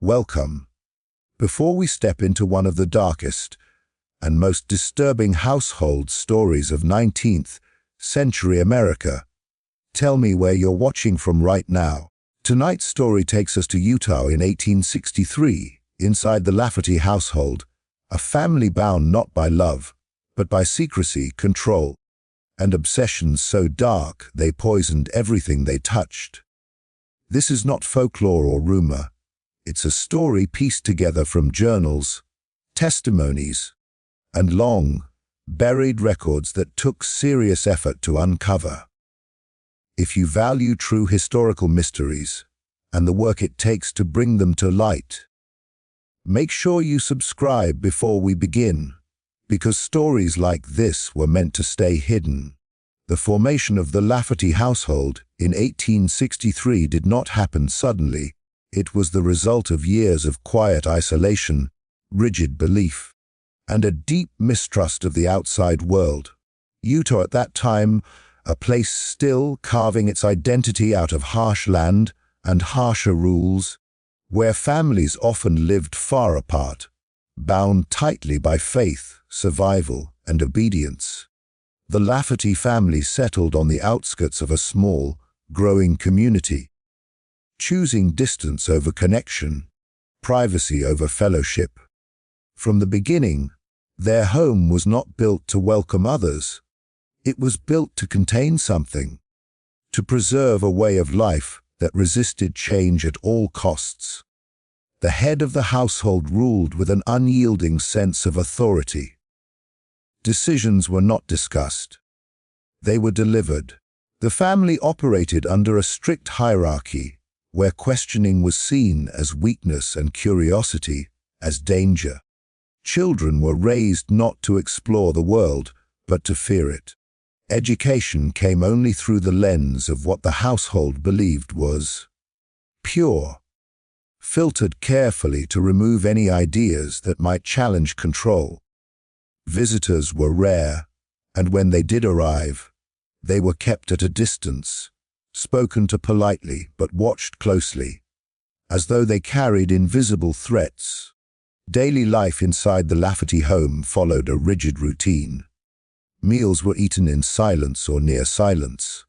Welcome. Before we step into one of the darkest and most disturbing household stories of 19th century America, tell me where you're watching from right now. Tonight's story takes us to Utah in 1863, inside the Lafferty household, a family bound not by love, but by secrecy, control, and obsessions so dark they poisoned everything they touched. This is not folklore or rumor. It's a story pieced together from journals, testimonies, and long, buried records that took serious effort to uncover. If you value true historical mysteries and the work it takes to bring them to light, make sure you subscribe before we begin, because stories like this were meant to stay hidden. The formation of the Lafferty household in 1863 did not happen suddenly. It was the result of years of quiet isolation, rigid belief, and a deep mistrust of the outside world. Utah at that time, a place still carving its identity out of harsh land and harsher rules, where families often lived far apart, bound tightly by faith, survival, and obedience. The Lafferty family settled on the outskirts of a small, growing community, choosing distance over connection, privacy over fellowship. From the beginning, their home was not built to welcome others. It was built to contain something, to preserve a way of life that resisted change at all costs. The head of the household ruled with an unyielding sense of authority. Decisions were not discussed. They were delivered. The family operated under a strict hierarchy, where questioning was seen as weakness and curiosity as danger. Children were raised not to explore the world, but to fear it. Education came only through the lens of what the household believed was pure, filtered carefully to remove any ideas that might challenge control. Visitors were rare, and when they did arrive, they were kept at a distance, spoken to politely but watched closely, as though they carried invisible threats. Daily life inside the Lafferty home followed a rigid routine. Meals were eaten in silence or near silence.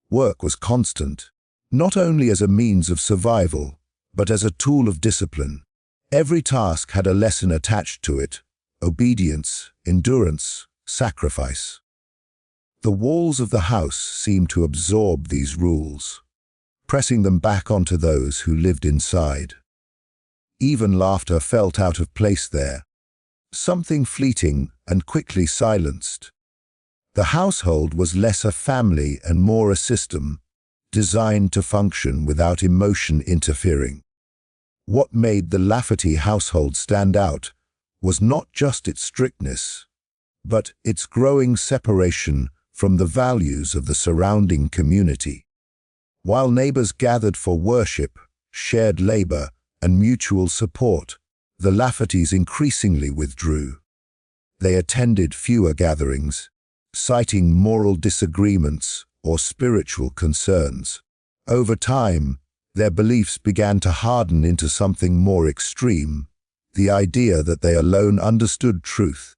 Work was constant, not only as a means of survival, but as a tool of discipline. Every task had a lesson attached to it: obedience, endurance, sacrifice. The walls of the house seemed to absorb these rules, pressing them back onto those who lived inside. Even laughter felt out of place there, something fleeting and quickly silenced. The household was less a family and more a system, designed to function without emotion interfering. What made the Lafferty household stand out was not just its strictness, but its growing separation from the values of the surrounding community. While neighbors gathered for worship, shared labor, and mutual support, the Laffertys increasingly withdrew. They attended fewer gatherings, citing moral disagreements or spiritual concerns. Over time, their beliefs began to harden into something more extreme: the idea that they alone understood truth,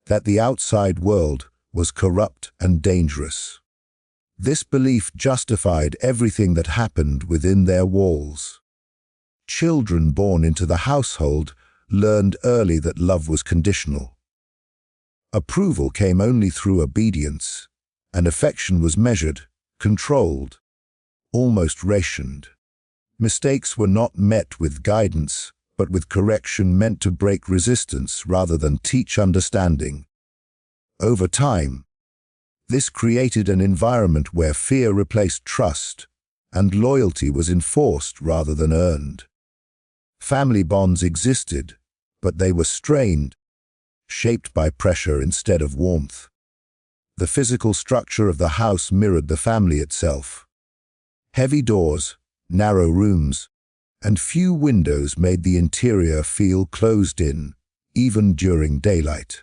that the outside world was corrupt and dangerous. This belief justified everything that happened within their walls. Children born into the household learned early that love was conditional. Approval came only through obedience, and affection was measured, controlled, almost rationed. Mistakes were not met with guidance, but with correction meant to break resistance rather than teach understanding. Over time, this created an environment where fear replaced trust, and loyalty was enforced rather than earned. Family bonds existed, but they were strained, shaped by pressure instead of warmth. The physical structure of the house mirrored the family itself. Heavy doors, narrow rooms, and few windows made the interior feel closed in, even during daylight.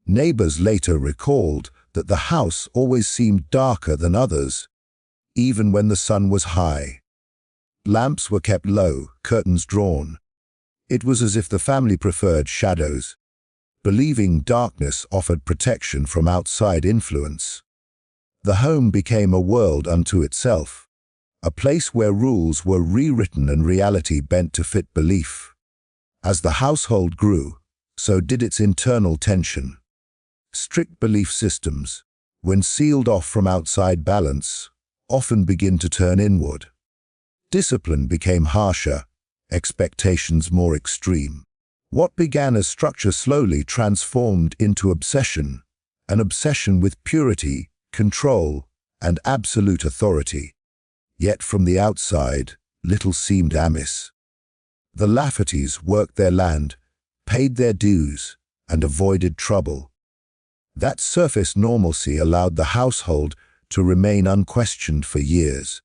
Neighbors later recalled that the house always seemed darker than others, even when the sun was high. Lamps were kept low, curtains drawn. It was as if the family preferred shadows, believing darkness offered protection from outside influence. The home became a world unto itself, a place where rules were rewritten and reality bent to fit belief. As the household grew, so did its internal tension. Strict belief systems, when sealed off from outside balance, often begin to turn inward. Discipline became harsher, expectations more extreme. What began as structure slowly transformed into obsession, an obsession with purity, control, and absolute authority. Yet from the outside, little seemed amiss. The Laffertys worked their land, paid their dues, and avoided trouble. That surface normalcy allowed the household to remain unquestioned for years.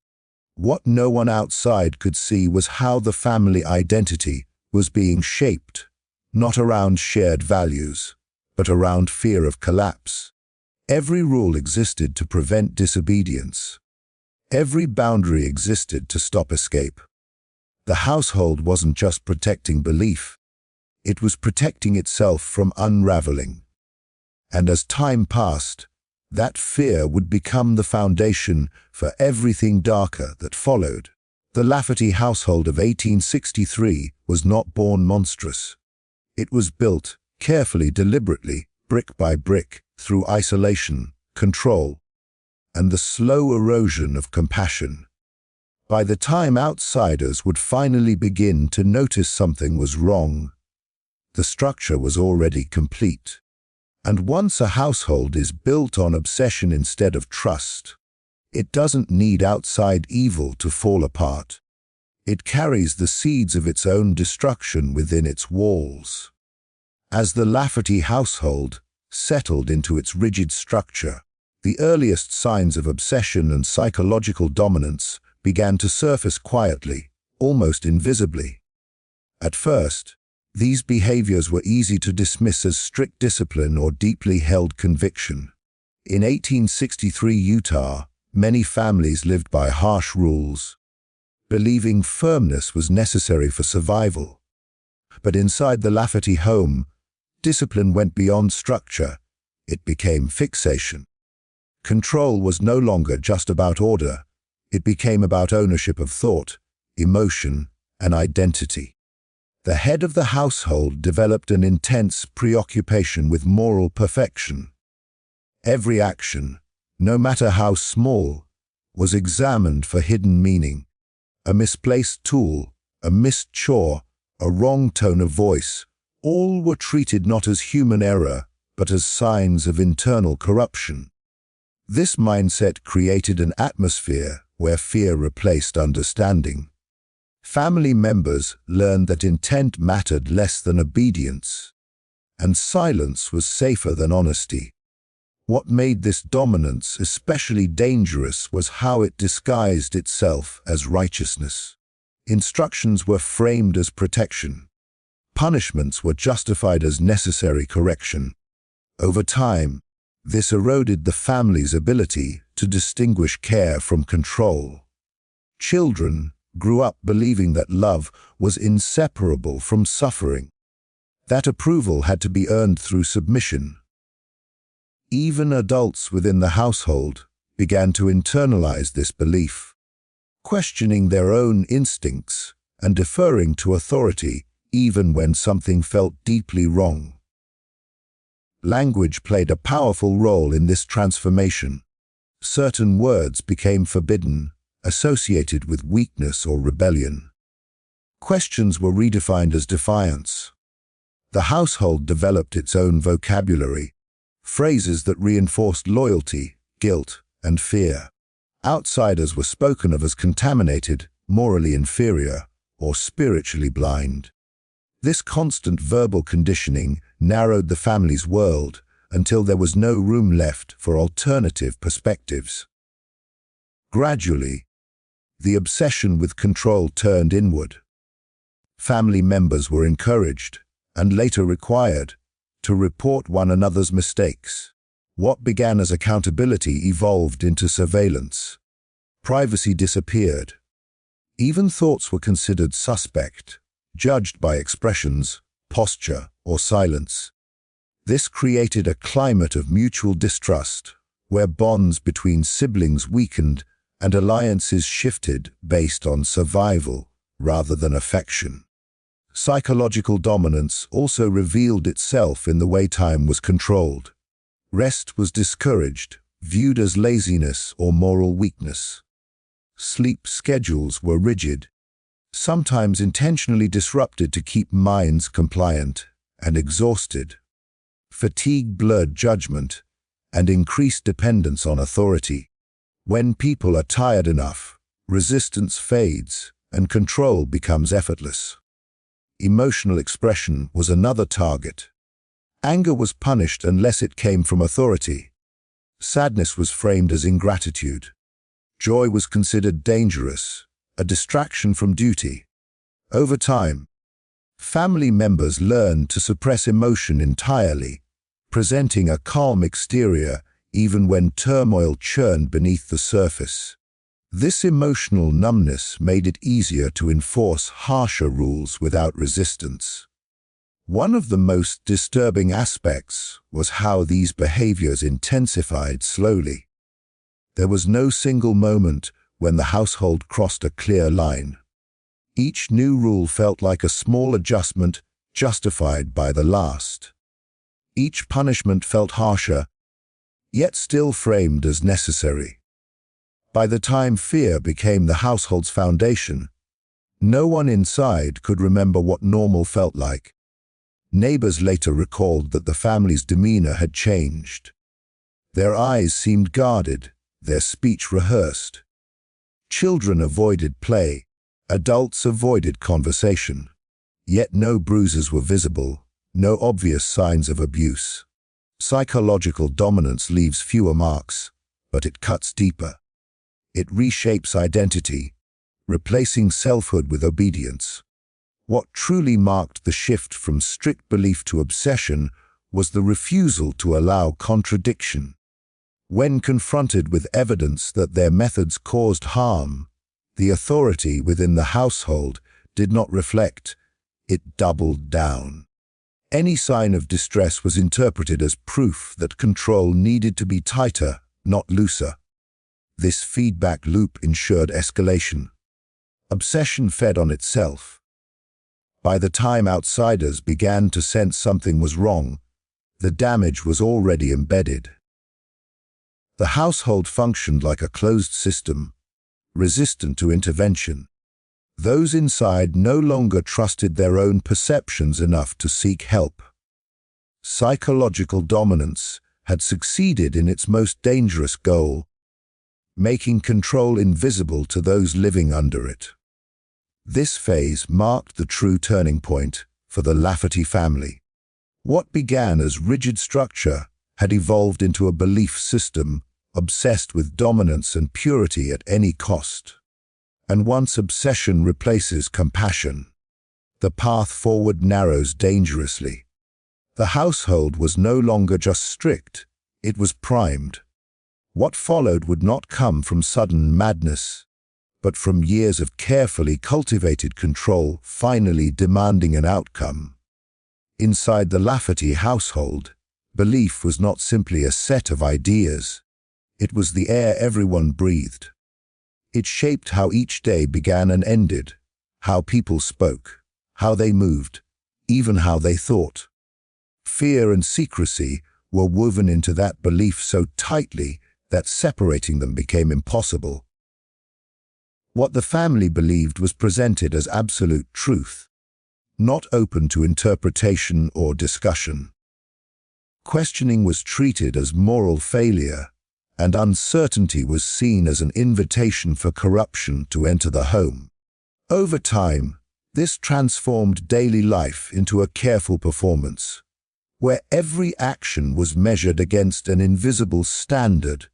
What no one outside could see was how the family identity was being shaped, not around shared values, but around fear of collapse. Every rule existed to prevent disobedience. Every boundary existed to stop escape. The household wasn't just protecting belief, it was protecting itself from unraveling. And as time passed, that fear would become the foundation for everything darker that followed. The Lafferty household of 1863 was not born monstrous. It was built, carefully, deliberately, brick by brick, through isolation, control, and the slow erosion of compassion. By the time outsiders would finally begin to notice something was wrong, the structure was already complete. And once a household is built on obsession instead of trust, it doesn't need outside evil to fall apart. It carries the seeds of its own destruction within its walls. As the Lafferty household settled into its rigid structure, the earliest signs of obsession and psychological dominance began to surface quietly, almost invisibly. At first, these behaviors were easy to dismiss as strict discipline or deeply held conviction. In 1863 Utah, many families lived by harsh rules, believing firmness was necessary for survival. But inside the Lafferty home, discipline went beyond structure. It became fixation. Control was no longer just about order. It became about ownership of thought, emotion, and identity. The head of the household developed an intense preoccupation with moral perfection. Every action, no matter how small, was examined for hidden meaning. A misplaced tool, a missed chore, a wrong tone of voice, all were treated not as human error, but as signs of internal corruption. This mindset created an atmosphere where fear replaced understanding. Family members learned that intent mattered less than obedience, and silence was safer than honesty. What made this dominance especially dangerous was how it disguised itself as righteousness. Instructions were framed as protection. Punishments were justified as necessary correction. Over time, this eroded the family's ability to distinguish care from control. Children grew up believing that love was inseparable from suffering, that approval had to be earned through submission. Even adults within the household began to internalize this belief, questioning their own instincts and deferring to authority even when something felt deeply wrong. Language played a powerful role in this transformation. Certain words became forbidden, associated with weakness or rebellion. Questions were redefined as defiance. The household developed its own vocabulary, phrases that reinforced loyalty, guilt, and fear. Outsiders were spoken of as contaminated, morally inferior, or spiritually blind. This constant verbal conditioning narrowed the family's world until there was no room left for alternative perspectives. Gradually, the obsession with control turned inward. Family members were encouraged, and later required, to report one another's mistakes. What began as accountability evolved into surveillance. Privacy disappeared. Even thoughts were considered suspect, judged by expressions, posture, or silence. This created a climate of mutual distrust, where bonds between siblings weakened and alliances shifted based on survival rather than affection. Psychological dominance also revealed itself in the way time was controlled. Rest was discouraged, viewed as laziness or moral weakness. Sleep schedules were rigid, sometimes intentionally disrupted to keep minds compliant and exhausted. Fatigue blurred judgment and increased dependence on authority. When people are tired enough, resistance fades and control becomes effortless. Emotional expression was another target. Anger was punished unless it came from authority. Sadness was framed as ingratitude. Joy was considered dangerous, a distraction from duty. Over time, family members learned to suppress emotion entirely, presenting a calm exterior even when turmoil churned beneath the surface. This emotional numbness made it easier to enforce harsher rules without resistance. One of the most disturbing aspects was how these behaviors intensified slowly. There was no single moment when the household crossed a clear line. Each new rule felt like a small adjustment justified by the last. Each punishment felt harsher, yet still framed as necessary. By the time fear became the household's foundation, no one inside could remember what normal felt like. Neighbors later recalled that the family's demeanor had changed. Their eyes seemed guarded, their speech rehearsed. Children avoided play, adults avoided conversation. Yet no bruises were visible, no obvious signs of abuse. Psychological dominance leaves fewer marks, but it cuts deeper. It reshapes identity, replacing selfhood with obedience. What truly marked the shift from strict belief to obsession was the refusal to allow contradiction. When confronted with evidence that their methods caused harm, the authority within the household did not reflect, it doubled down. Any sign of distress was interpreted as proof that control needed to be tighter, not looser. This feedback loop ensured escalation. Obsession fed on itself. By the time outsiders began to sense something was wrong, the damage was already embedded. The household functioned like a closed system, resistant to intervention. Those inside no longer trusted their own perceptions enough to seek help. Psychological dominance had succeeded in its most dangerous goal, making control invisible to those living under it. This phase marked the true turning point for the Lafferty family. What began as rigid structure had evolved into a belief system obsessed with dominance and purity at any cost. And once obsession replaces compassion, the path forward narrows dangerously. The household was no longer just strict, it was primed. What followed would not come from sudden madness, but from years of carefully cultivated control finally demanding an outcome. Inside the Lafferty household, belief was not simply a set of ideas. It was the air everyone breathed. It shaped how each day began and ended, how people spoke, how they moved, even how they thought. Fear and secrecy were woven into that belief so tightly that separating them became impossible. What the family believed was presented as absolute truth, not open to interpretation or discussion. Questioning was treated as moral failure, and uncertainty was seen as an invitation for corruption to enter the home. Over time, this transformed daily life into a careful performance, where every action was measured against an invisible standard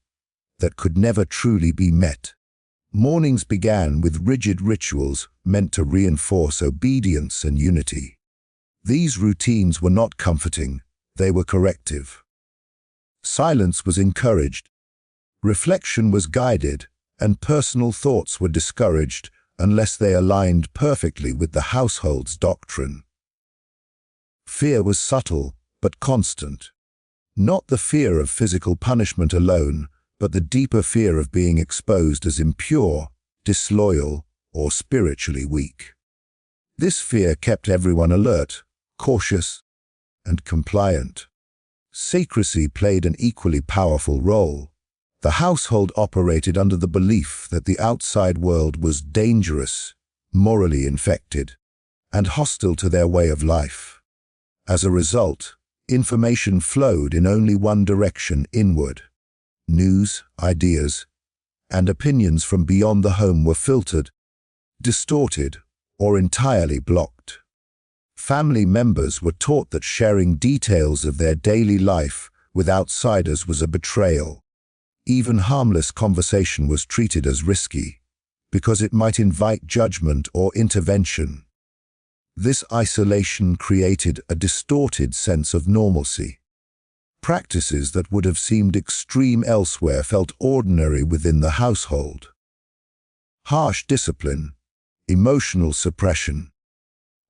that could never truly be met. Mornings began with rigid rituals meant to reinforce obedience and unity. These routines were not comforting, they were corrective. Silence was encouraged, reflection was guided, and personal thoughts were discouraged unless they aligned perfectly with the household's doctrine. Fear was subtle but constant. Not the fear of physical punishment alone, but the deeper fear of being exposed as impure, disloyal, or spiritually weak. This fear kept everyone alert, cautious, and compliant. Secrecy played an equally powerful role. The household operated under the belief that the outside world was dangerous, morally infected, and hostile to their way of life. As a result, information flowed in only one direction, inward. News, ideas, and opinions from beyond the home were filtered, distorted, or entirely blocked. Family members were taught that sharing details of their daily life with outsiders was a betrayal. Even harmless conversation was treated as risky, because it might invite judgment or intervention. This isolation created a distorted sense of normalcy. Practices that would have seemed extreme elsewhere felt ordinary within the household. Harsh discipline, emotional suppression,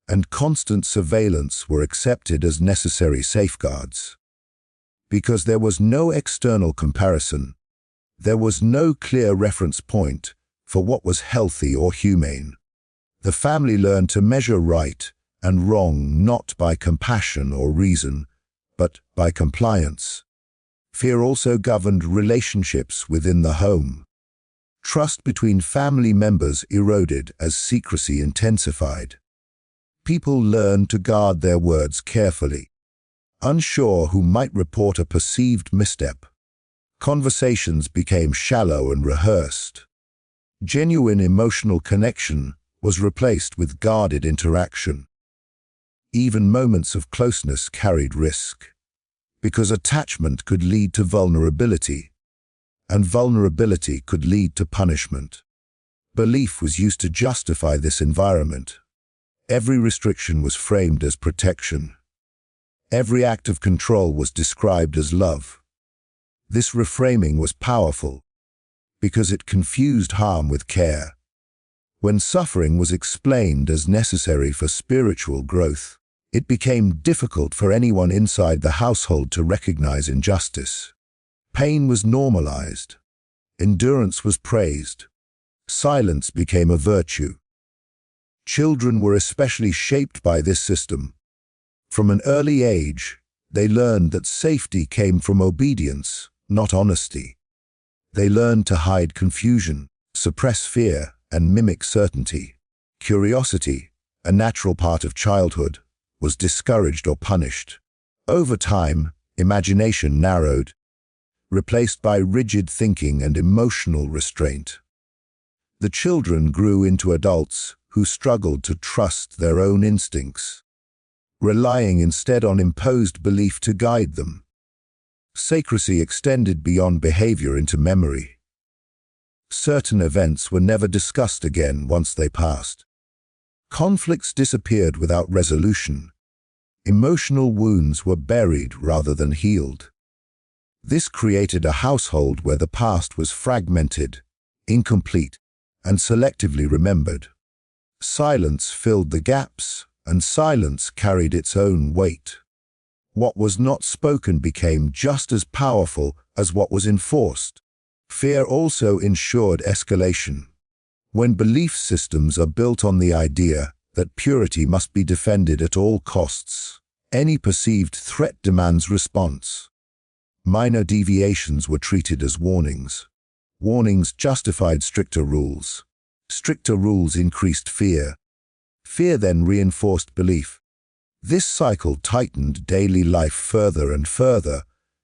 and constant surveillance were accepted as necessary safeguards. Because there was no external comparison, there was no clear reference point for what was healthy or humane. The family learned to measure right and wrong not by compassion or reason, but by compliance. Fear also governed relationships within the home. Trust between family members eroded as secrecy intensified. People learned to guard their words carefully, unsure who might report a perceived misstep. Conversations became shallow and rehearsed. Genuine emotional connection was replaced with guarded interaction. Even moments of closeness carried risk, because attachment could lead to vulnerability, and vulnerability could lead to punishment. Belief was used to justify this environment. Every restriction was framed as protection. Every act of control was described as love. This reframing was powerful, because it confused harm with care. When suffering was explained as necessary for spiritual growth, it became difficult for anyone inside the household to recognize injustice. Pain was normalized. Endurance was praised. Silence became a virtue. Children were especially shaped by this system. From an early age, they learned that safety came from obedience, not honesty. They learned to hide confusion, suppress fear, and mimic certainty. Curiosity, a natural part of childhood, was discouraged or punished. Over time, imagination narrowed, replaced by rigid thinking and emotional restraint. The children grew into adults who struggled to trust their own instincts, relying instead on imposed belief to guide them. Secrecy extended beyond behavior into memory. Certain events were never discussed again once they passed. Conflicts disappeared without resolution. Emotional wounds were buried rather than healed. This created a household where the past was fragmented, incomplete, and selectively remembered. Silence filled the gaps, and silence carried its own weight. What was not spoken became just as powerful as what was enforced. Fear also ensured escalation. When belief systems are built on the idea that purity must be defended at all costs, any perceived threat demands response. Minor deviations were treated as warnings. Warnings justified stricter rules. Stricter rules increased fear. Fear then reinforced belief. This cycle tightened daily life further and further,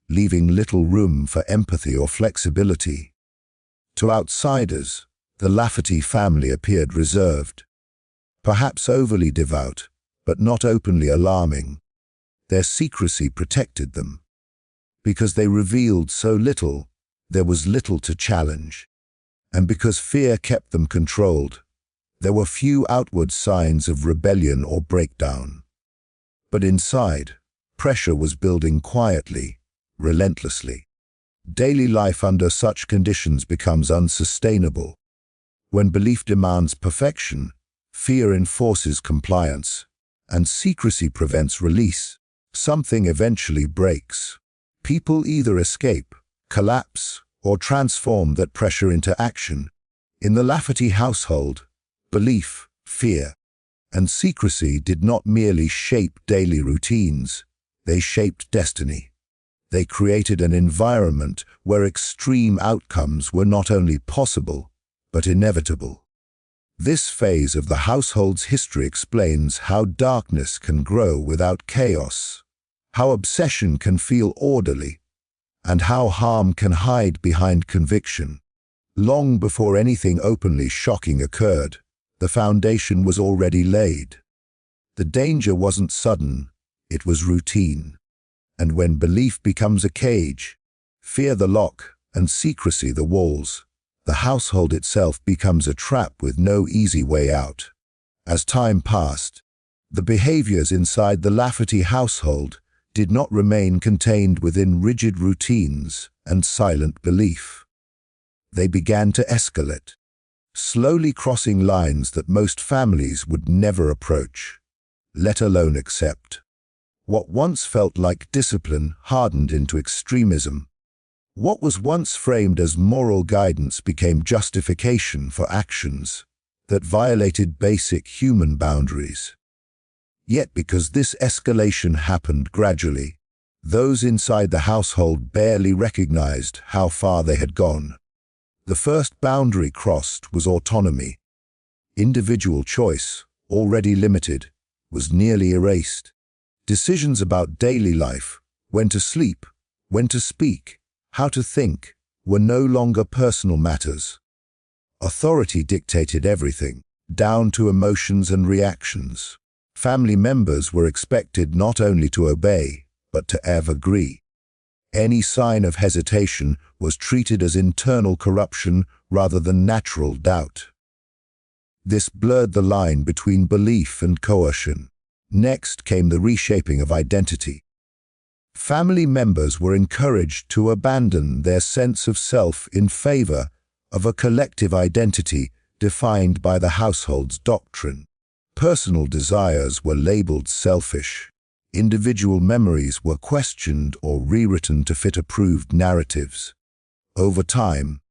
leaving little room for empathy or flexibility. To outsiders, the Lafferty family appeared reserved, perhaps overly devout, but not openly alarming. Their secrecy protected them. Because they revealed so little, there was little to challenge. And because fear kept them controlled, there were few outward signs of rebellion or breakdown. But inside, pressure was building quietly, relentlessly. Daily life under such conditions becomes unsustainable. When belief demands perfection, fear enforces compliance, and secrecy prevents release, something eventually breaks. People either escape, collapse, or transform that pressure into action. In the Lafferty household, belief, fear, and secrecy did not merely shape daily routines, they shaped destiny. They created an environment where extreme outcomes were not only possible, but inevitable. This phase of the household's history explains how darkness can grow without chaos, how obsession can feel orderly, and how harm can hide behind conviction. Long before anything openly shocking occurred, the foundation was already laid. The danger wasn't sudden, it was routine. And when belief becomes a cage, fear the lock, and secrecy the walls, the household itself becomes a trap with no easy way out. As time passed, the behaviors inside the Lafferty household did not remain contained within rigid routines and silent belief. They began to escalate, slowly crossing lines that most families would never approach, let alone accept. What once felt like discipline hardened into extremism. What was once framed as moral guidance became justification for actions that violated basic human boundaries. Yet because this escalation happened gradually, those inside the household barely recognized how far they had gone. The first boundary crossed was autonomy. Individual choice, already limited, was nearly erased. Decisions about daily life, when to sleep, when to speak, how to think, were no longer personal matters. Authority dictated everything, down to emotions and reactions. Family members were expected not only to obey, but to agree. Any sign of hesitation was treated as internal corruption rather than natural doubt. This blurred the line between belief and coercion. Next came the reshaping of identity. Family members were encouraged to abandon their sense of self in favor of a collective identity defined by the household's doctrine. Personal desires were labeled selfish. Individual memories were questioned or rewritten to fit approved narratives. Over time,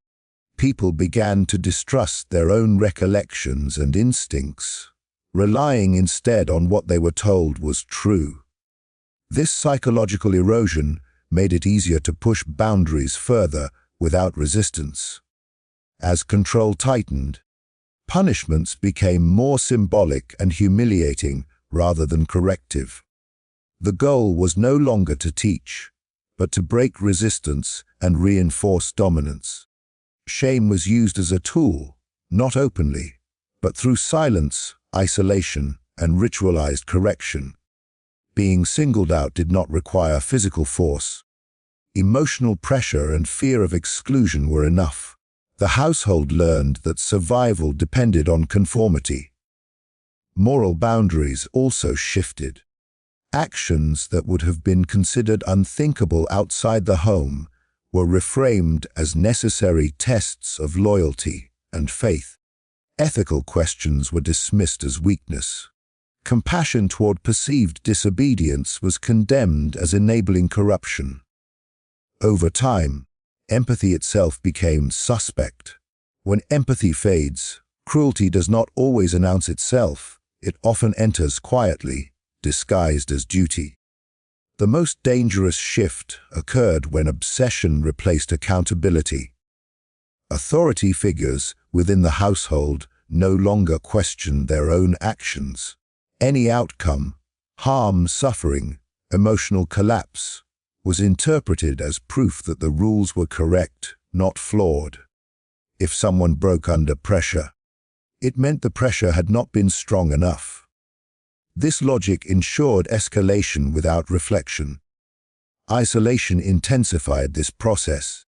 people began to distrust their own recollections and instincts, relying instead on what they were told was true. This psychological erosion made it easier to push boundaries further without resistance. As control tightened, punishments became more symbolic and humiliating rather than corrective. The goal was no longer to teach, but to break resistance and reinforce dominance. Shame was used as a tool, not openly, but through silence, isolation, and ritualized correction. Being singled out did not require physical force. Emotional pressure and fear of exclusion were enough. The household learned that survival depended on conformity. Moral boundaries also shifted. Actions that would have been considered unthinkable outside the home were reframed as necessary tests of loyalty and faith. Ethical questions were dismissed as weakness. Compassion toward perceived disobedience was condemned as enabling corruption. Over time, empathy itself became suspect. When empathy fades, cruelty does not always announce itself. It often enters quietly, disguised as duty. The most dangerous shift occurred when obsession replaced accountability. Authority figures within the household no longer questioned their own actions. Any outcome, harm, suffering, emotional collapse, was interpreted as proof that the rules were correct, not flawed. If someone broke under pressure, it meant the pressure had not been strong enough. This logic ensured escalation without reflection. Isolation intensified this process.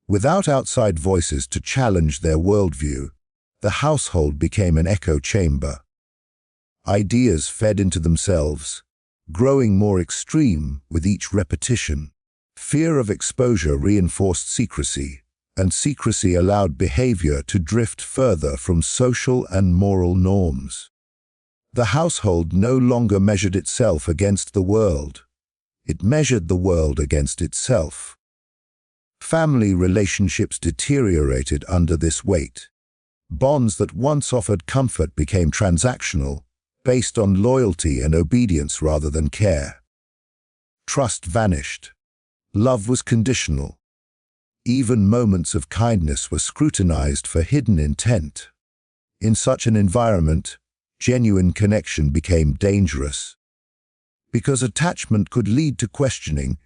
Without outside voices to challenge their worldview, the household became an echo chamber. Ideas fed into themselves, growing more extreme with each repetition. Fear of exposure reinforced secrecy, and secrecy allowed behavior to drift further from social and moral norms. The household no longer measured itself against the world. It measured the world against itself. Family relationships deteriorated under this weight. Bonds that once offered comfort became transactional, based on loyalty and obedience rather than care. Trust vanished. Love was conditional. Even moments of kindness were scrutinized for hidden intent. In such an environment, genuine connection became dangerous. Because attachment could lead to questioning,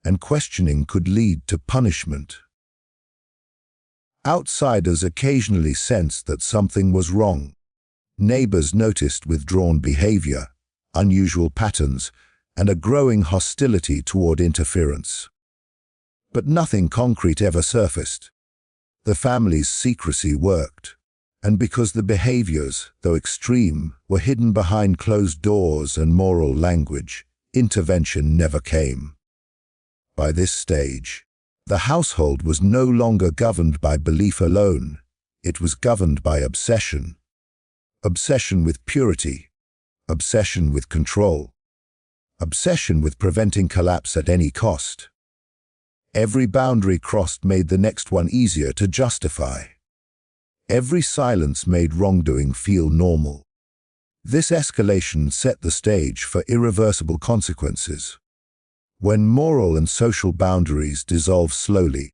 and questioning could lead to punishment. Outsiders occasionally sensed that something was wrong. Neighbors noticed withdrawn behavior, unusual patterns, and a growing hostility toward interference. But nothing concrete ever surfaced. The family's secrecy worked, and because the behaviors, though extreme, were hidden behind closed doors and moral language, intervention never came. By this stage, the household was no longer governed by belief alone. It was governed by obsession. Obsession with purity. Obsession with control. Obsession with preventing collapse at any cost. Every boundary crossed made the next one easier to justify. Every silence made wrongdoing feel normal. This escalation set the stage for irreversible consequences. When moral and social boundaries dissolve slowly,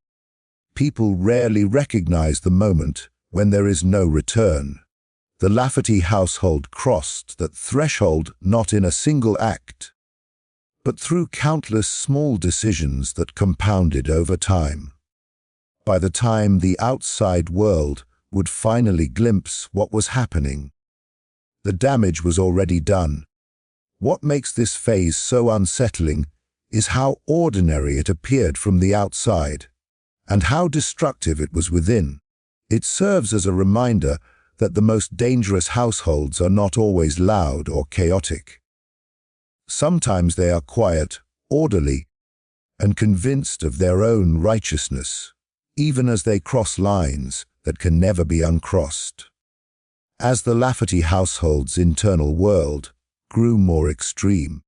people rarely recognize the moment when there is no return. The Lafferty household crossed that threshold not in a single act, but through countless small decisions that compounded over time. By the time the outside world would finally glimpse what was happening, the damage was already done. What makes this phase so unsettling is how ordinary it appeared from the outside, and how destructive it was within. It serves as a reminder that the most dangerous households are not always loud or chaotic. Sometimes they are quiet, orderly, and convinced of their own righteousness, even as they cross lines that can never be uncrossed. As the Lafferty household's internal world grew more extreme,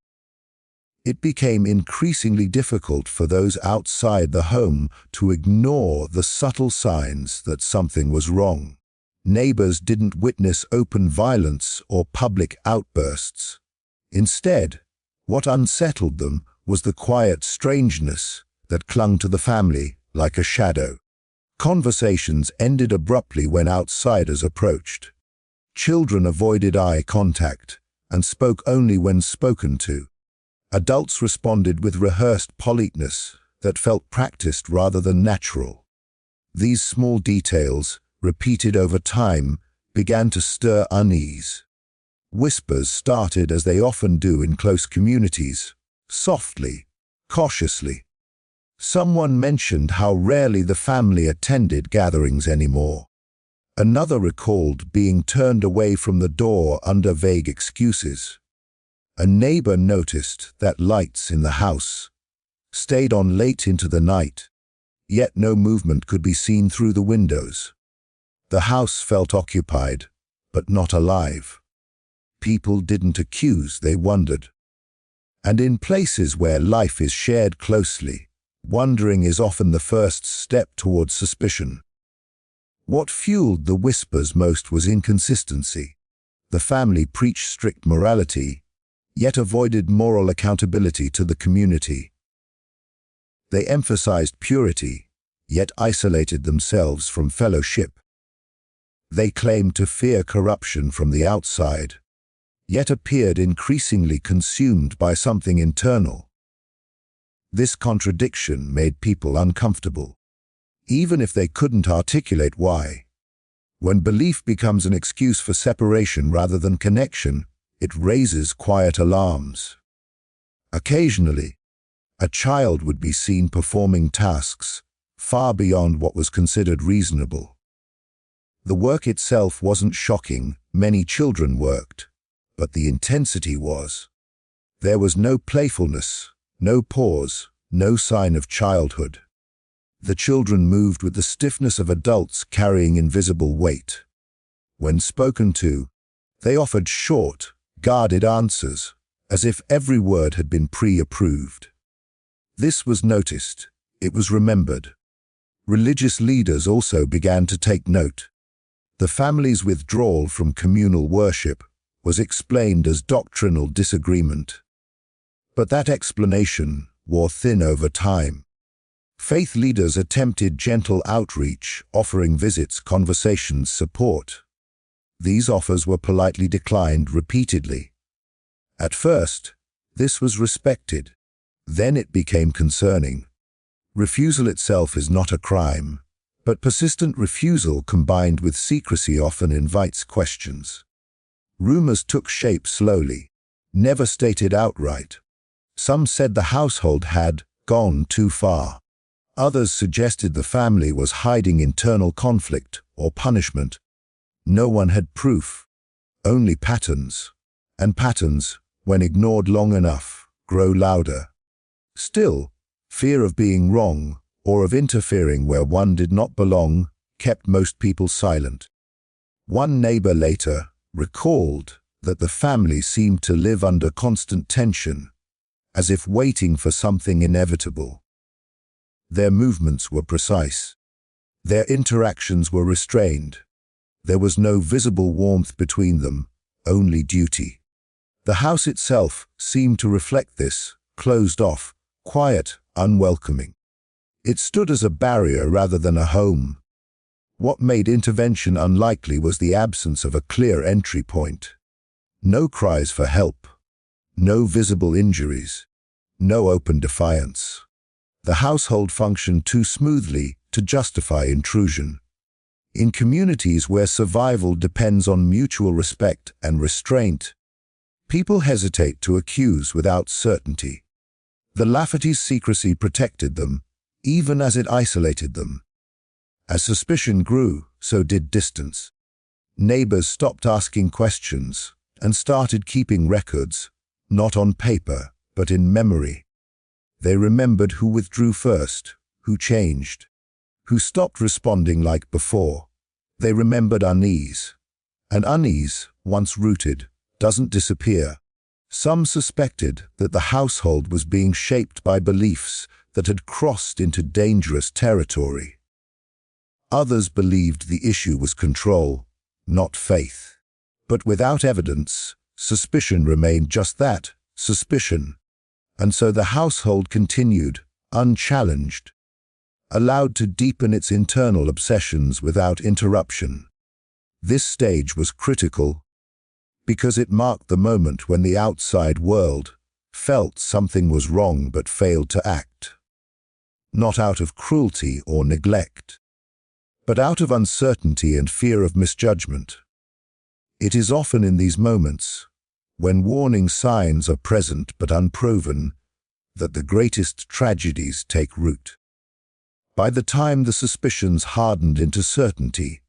it became increasingly difficult for those outside the home to ignore the subtle signs that something was wrong. Neighbors didn't witness open violence or public outbursts. Instead, what unsettled them was the quiet strangeness that clung to the family like a shadow. Conversations ended abruptly when outsiders approached. Children avoided eye contact and spoke only when spoken to. Adults responded with rehearsed politeness that felt practiced rather than natural. These small details, repeated over time, began to stir unease. Whispers started as they often do in close communities, softly, cautiously. Someone mentioned how rarely the family attended gatherings anymore. Another recalled being turned away from the door under vague excuses. A neighbor noticed that lights in the house stayed on late into the night, yet no movement could be seen through the windows. The house felt occupied, but not alive. People didn't accuse, they wondered. And in places where life is shared closely, wondering is often the first step towards suspicion. What fueled the whispers most was inconsistency. The family preached strict morality, yet avoided moral accountability to the community. They emphasized purity, yet isolated themselves from fellowship. They claimed to fear corruption from the outside, yet appeared increasingly consumed by something internal. This contradiction made people uncomfortable, even if they couldn't articulate why. When belief becomes an excuse for separation rather than connection, it raises quiet alarms. Occasionally, a child would be seen performing tasks far beyond what was considered reasonable. The work itself wasn't shocking, many children worked, but the intensity was. There was no playfulness, no pause, no sign of childhood. The children moved with the stiffness of adults carrying invisible weight. When spoken to, they offered short, guarded answers, as if every word had been pre-approved. This was noticed. It was remembered. Religious leaders also began to take note. The family's withdrawal from communal worship was explained as doctrinal disagreement. But that explanation wore thin over time. Faith leaders attempted gentle outreach, offering visits, conversations, support. These offers were politely declined repeatedly. At first, this was respected. Then it became concerning. Refusal itself is not a crime, but persistent refusal combined with secrecy often invites questions. Rumors took shape slowly, never stated outright. Some said the household had gone too far. Others suggested the family was hiding internal conflict or punishment. No one had proof, only patterns. And patterns, when ignored long enough, grow louder. Still, fear of being wrong or of interfering where one did not belong kept most people silent. One neighbor later recalled that the family seemed to live under constant tension, as if waiting for something inevitable. Their movements were precise. Their interactions were restrained. There was no visible warmth between them, only duty. The house itself seemed to reflect this, closed off, quiet, unwelcoming. It stood as a barrier rather than a home. What made intervention unlikely was the absence of a clear entry point. No cries for help. No visible injuries. No open defiance. The household functioned too smoothly to justify intrusion. In communities where survival depends on mutual respect and restraint, people hesitate to accuse without certainty. The Lafferty's secrecy protected them, even as it isolated them. As suspicion grew, so did distance. Neighbors stopped asking questions and started keeping records, not on paper, but in memory. They remembered who withdrew first, who changed, who stopped responding like before. They remembered unease. And unease, once rooted, doesn't disappear. Some suspected that the household was being shaped by beliefs that had crossed into dangerous territory. Others believed the issue was control, not faith. But without evidence, suspicion remained just that, suspicion. And so the household continued, unchallenged, allowed to deepen its internal obsessions without interruption. This stage was critical because it marked the moment when the outside world felt something was wrong but failed to act. Not out of cruelty or neglect, but out of uncertainty and fear of misjudgment. It is often in these moments, when warning signs are present but unproven, that the greatest tragedies take root. By the time the suspicions hardened into certainty,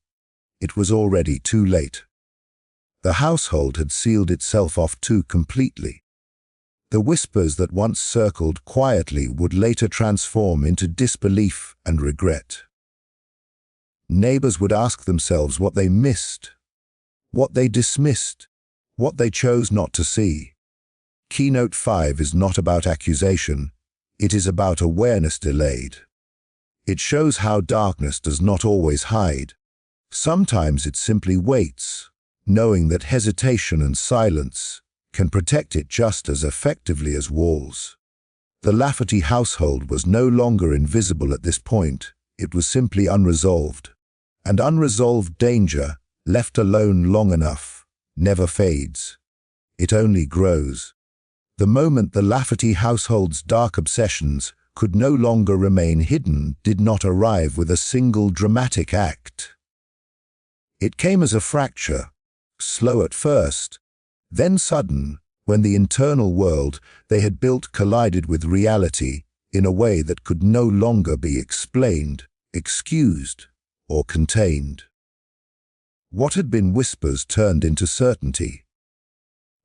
it was already too late. The household had sealed itself off too completely. The whispers that once circled quietly would later transform into disbelief and regret. Neighbors would ask themselves what they missed, what they dismissed, what they chose not to see. Keynote 5 is not about accusation, it is about awareness delayed. It shows how darkness does not always hide. Sometimes it simply waits, knowing that hesitation and silence can protect it just as effectively as walls. The Lafferty household was no longer invisible at this point, it was simply unresolved. And unresolved danger, left alone long enough, never fades. It only grows. The moment the Lafferty household's dark obsessions could no longer remain hidden did not arrive with a single dramatic act. It came as a fracture, slow at first, then sudden, when the internal world they had built collided with reality in a way that could no longer be explained, excused, or contained. What had been whispers turned into certainty.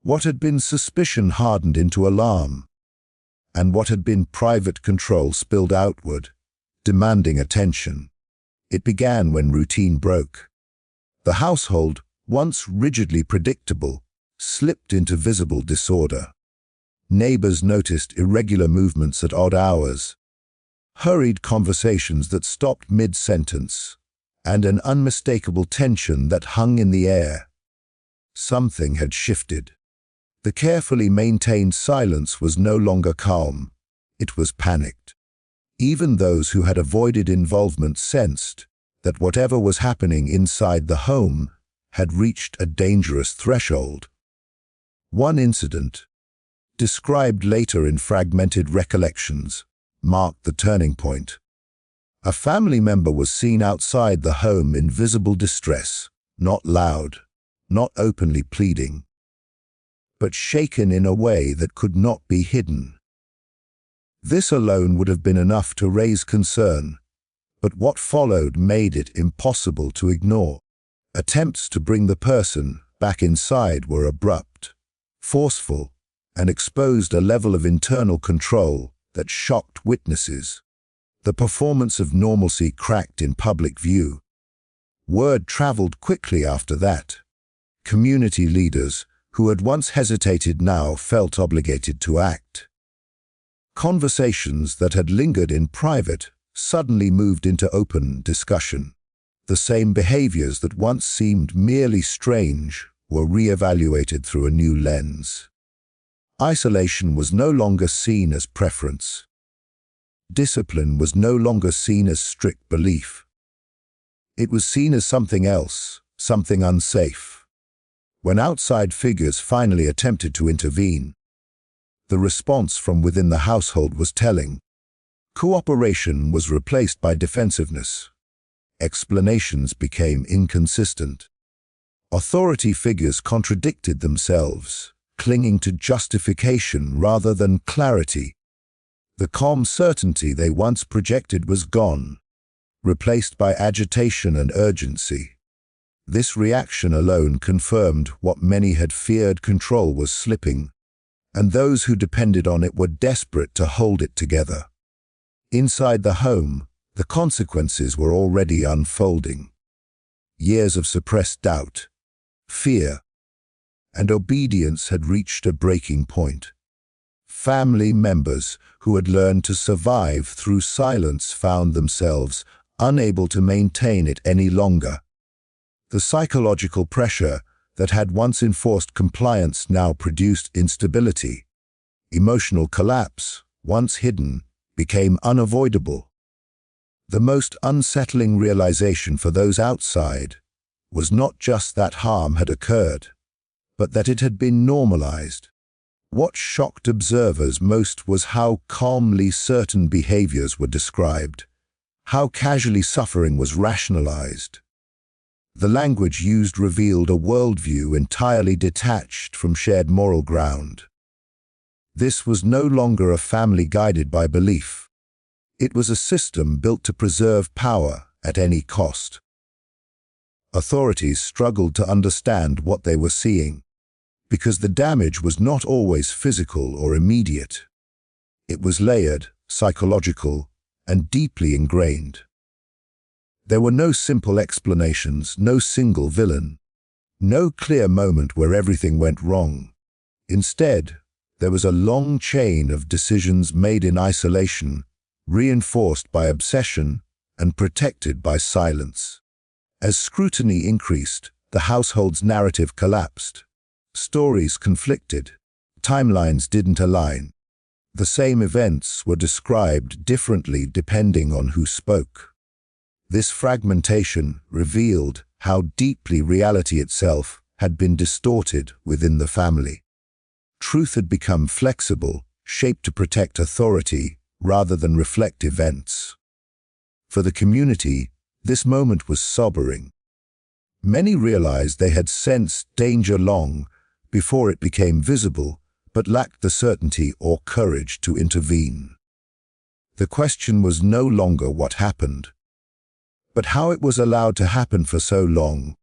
What had been suspicion hardened into alarm. And what had been private control spilled outward, demanding attention. It began when routine broke. The household, once rigidly predictable, slipped into visible disorder. Neighbors noticed irregular movements at odd hours, hurried conversations that stopped mid-sentence, and an unmistakable tension that hung in the air. Something had shifted. The carefully maintained silence was no longer calm. It was panicked. Even those who had avoided involvement sensed that whatever was happening inside the home had reached a dangerous threshold. One incident, described later in fragmented recollections, marked the turning point. A family member was seen outside the home in visible distress, not loud, not openly pleading, but shaken in a way that could not be hidden. This alone would have been enough to raise concern, but what followed made it impossible to ignore. Attempts to bring the person back inside were abrupt, forceful, and exposed a level of internal control that shocked witnesses. The performance of normalcy cracked in public view. Word traveled quickly after that. Community leaders, who had once hesitated now felt obligated to act. Conversations that had lingered in private suddenly moved into open discussion. The same behaviors that once seemed merely strange were re-evaluated through a new lens. Isolation was no longer seen as preference. Discipline was no longer seen as strict belief. It was seen as something else, something unsafe. When outside figures finally attempted to intervene, the response from within the household was telling. Cooperation was replaced by defensiveness. Explanations became inconsistent. Authority figures contradicted themselves, clinging to justification rather than clarity. The calm certainty they once projected was gone, replaced by agitation and urgency. This reaction alone confirmed what many had feared: control was slipping, and those who depended on it were desperate to hold it together. Inside the home, the consequences were already unfolding. Years of suppressed doubt, fear, and obedience had reached a breaking point. Family members who had learned to survive through silence found themselves unable to maintain it any longer. The psychological pressure that had once enforced compliance now produced instability. Emotional collapse, once hidden, became unavoidable. The most unsettling realization for those outside was not just that harm had occurred, but that it had been normalized. What shocked observers most was how calmly certain behaviors were described, how casually suffering was rationalized. The language used revealed a worldview entirely detached from shared moral ground. This was no longer a family guided by belief. It was a system built to preserve power at any cost. Authorities struggled to understand what they were seeing, because the damage was not always physical or immediate. It was layered, psychological, and deeply ingrained. There were no simple explanations, no single villain, no clear moment where everything went wrong. Instead, there was a long chain of decisions made in isolation, reinforced by obsession and protected by silence. As scrutiny increased, the household's narrative collapsed. Stories conflicted. Timelines didn't align. The same events were described differently depending on who spoke. This fragmentation revealed how deeply reality itself had been distorted within the family. Truth had become flexible, shaped to protect authority rather than reflect events. For the community, this moment was sobering. Many realized they had sensed danger long before it became visible, but lacked the certainty or courage to intervene. The question was no longer what happened, but how it was allowed to happen for so long.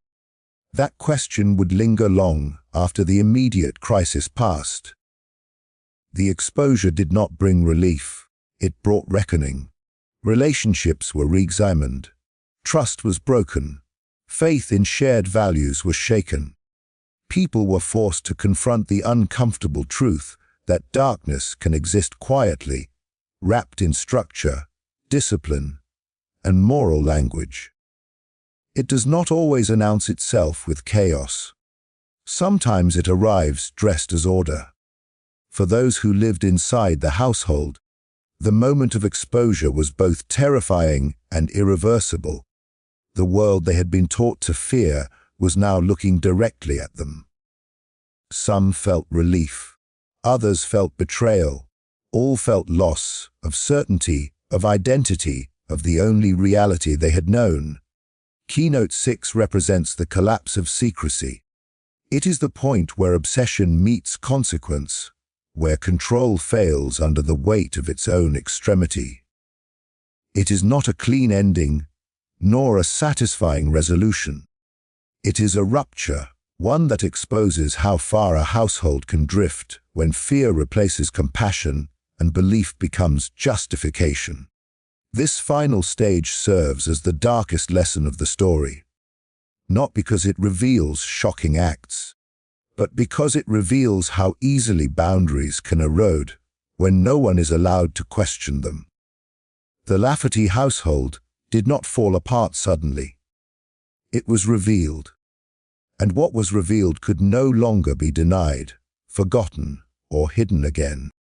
That question would linger long after the immediate crisis passed. The exposure did not bring relief, it brought reckoning. Relationships were re-examined. Trust was broken. Faith in shared values was shaken. People were forced to confront the uncomfortable truth that darkness can exist quietly, wrapped in structure, discipline, and moral language. It does not always announce itself with chaos. Sometimes it arrives dressed as order. For those who lived inside the household, the moment of exposure was both terrifying and irreversible. The world they had been taught to fear was now looking directly at them. Some felt relief. Others felt betrayal. All felt loss of certainty, of identity, of the only reality they had known. Keynote 6 represents the collapse of secrecy. It is the point where obsession meets consequence, where control fails under the weight of its own extremity. It is not a clean ending, nor a satisfying resolution. It is a rupture, one that exposes how far a household can drift when fear replaces compassion and belief becomes justification. This final stage serves as the darkest lesson of the story, not because it reveals shocking acts, but because it reveals how easily boundaries can erode when no one is allowed to question them. The Lafferty household did not fall apart suddenly. It was revealed, and what was revealed could no longer be denied, forgotten, or hidden again.